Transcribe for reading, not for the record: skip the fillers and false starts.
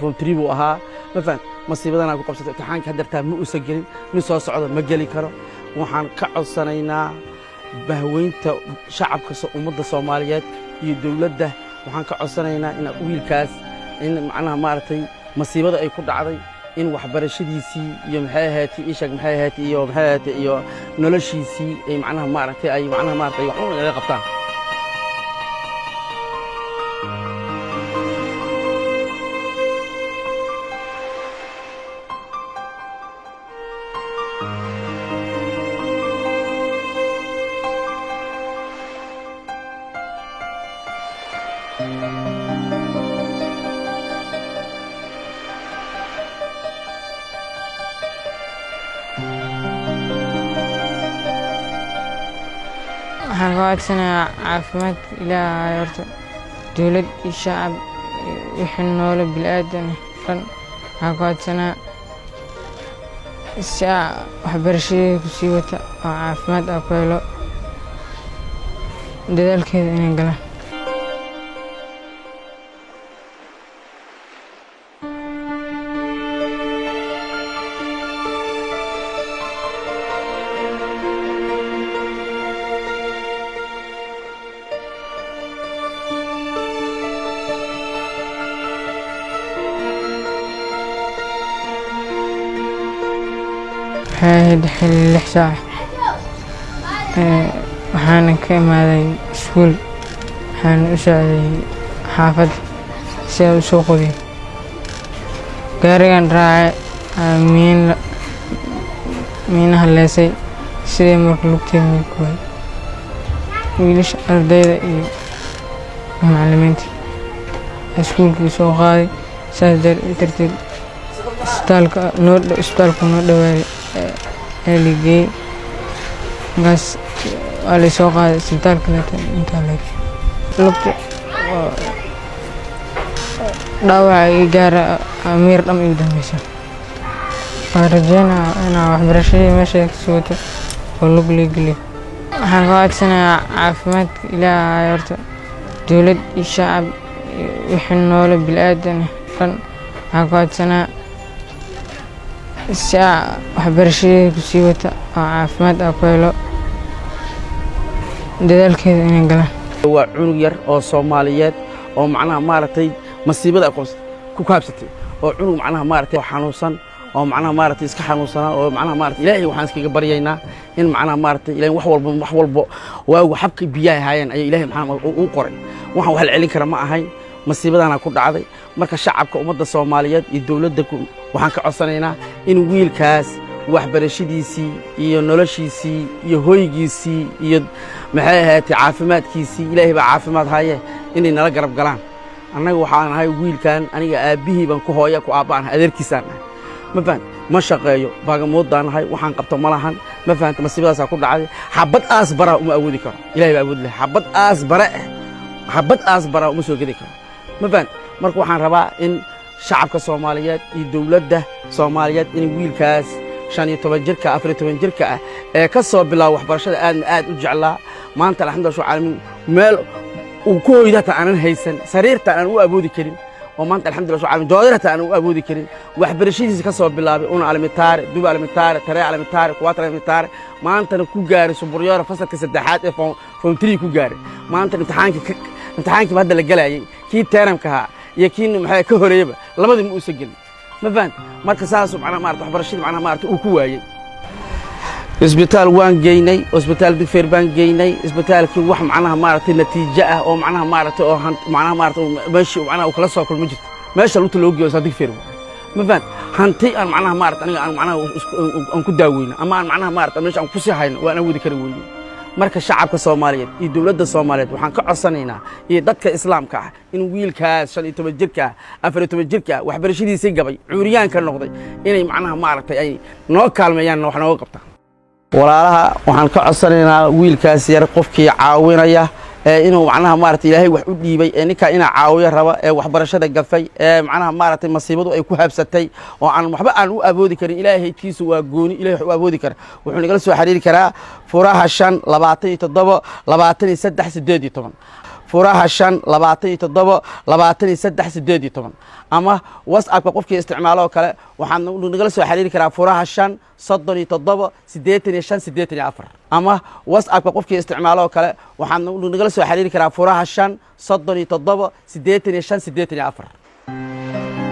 فوتريبو أها مثلا مصيبة أنا أقول قبضة امتحان كهدرتها مو أسجل من صار صعود مجالي كرو وحن كعص سنينا بهوين شعب ومدة الصوماليات يدولة ده وحن كعص سنينا إن أقول كاس إن معناها مارتي مصيبة أي كل عضي إن وحبرشديسي يوم هاتي إيش هاتي يوم هاتي يوم نلشيسي أي معناها مارتي أي معناها مارتي وحنا اللي قبطان waxaan caafimaad ilaahay horta dawlad iyo shacab wixii noole bilaadan dhan waxaan ku codsanaa si waxbarashadii ku sii wata oo caafimaad ah ku helo dadaalkeeda inay galaan هاي حل الحساء وحنا كمادي سكول حنا أساعدي حافظ سير سوقي قارئ راعي مين هالسي سير مخلوقتي من كوي ويلش أرديدا معلمينتي سكول كي سوقي سادر ترتيب استالك نور دواري اللي بس اللي سوق السبتال كله انت لك لقط دواء يجار أمير لم يقدم يسوي فرجعنا أنا وحبرشي ماشي كسوته ولق لي حنقعد سنة عافمت إلى يرت دولة الشعب يحنوا له بالآدم حنقعد سنة si waxbarashadii ku sii wata oo caafimaad ah ku helo dadaalkeeda inay galaan waa cunug yar oo Soomaaliyeed oo macnaha maartay masiibada ku kaabsatay oo cunug macnaha maartay xanuunsan oo macnaha maartay iska xanuunsana oo macnaha maartay Ilaahay waxaan iskaga baryaynaa in macnaha maartay Ilaahay wax walba waa xabka biyaha hayeen ay Ilaahay maxaa uu qoray waxaan wax la celin kara ma ahayn masiibadana ku dhacday marka shacabka ummadda Soomaaliyeed iyo dawladda waxaan ka codsanaynaa in wiilkaas waxbarashadiisii iyo noloshiisii iyo hoygiisii iyo maxay ahayd caafimaadkiisii Ilaahay baa caafimaad haye inay nala garab galaan annaga waxaan ahay wiilkan aniga aabihii baan ku hooya ku aabaan adeerkiisaan ma fahant ma shaqeeyo baagamoodaan ahay waxaan qabto malahan ma fahant masiibadaas ku dhacday xabad aas bara uma awoodi karo Ilaahay baa awood leh xabad aas bara uma soo geli karo ma fahant marka waxaan rabaa in shacabka Soomaaliyeed iyo dawladda Soomaaliyeed in wiilkaas 15 jirka 14 jirka ah ee ka soo bilaw waxbarashada aad u jeclaa maanta alxamdulillah caalamiin meel uu ku hoydata aanan haysan sariirta aan u awoodi karin oo maanta alxamdulillah caalamiin joodarta aan u awoodi karin waxbarashadiisa ka soo bilaabay una alimentaar duba alimentaar tare alimentaar quattro alimentaar maanta ku gaaray suburyoor fasalka saddexaad ee form 3 ku gaaray maanta imtixaankii hadda la galayay kii teeramka يكين محي كهريبة لماذا مو سجل ما فهمت مركز ساس معنا مارت حبرشيد معنا مارت وكواي إسبيتال وان جيني إسبيتال دفير بان جيني إسبيتال كي واحد معناها مارت النتيجة أو معناها مارت أو معناها مارت ماشي ومعناها وخلاص كل مجد ماشي لو تلوجي وصديق فيرو ما فهمت هنتي أنا معناها مارت أنا معناها أنكو داوين أما أنا معناها مارت أنا مش أنكو سهين وأنا ودي كرويني marka shacabka Soomaaliyeed iyo dawladda Soomaaliyeed waxaan ka codsanaynaa iyo dadka islaamka ah in wiilkaas 15 jirka 14 jirka waxbarashadiisa gabay cuuriyaan ka noqday inay macnaha maartay ay noo kaalmeeyaan wax nooga qabtaan walaalaha waxaan ka codsanaynaa wiilkaas yar qofkii caawinaya inuu macnaha maartay Ilaahay wax u dhiibay ninka ina caawiyo raba waxbarashada gafay macnaha maartay masiibadu ay ku habsatay oo aan waxba aan u awoodi karin Ilaahay kiisu waa gooni Ilaahay wax u awoodi kara wuxuu nagala soo xiriiri karaa furaha 5 27 23 18 furaha 5 27 23 18 ama whatsappka qofkii isticmaalo kale waxaan nagala soo xiriiri karaa furaha 5 37 85 84 ama whatsappka qofkii isticmaalo kale waxaan nagala soo xiriiri karaa furaha 5 37 85 84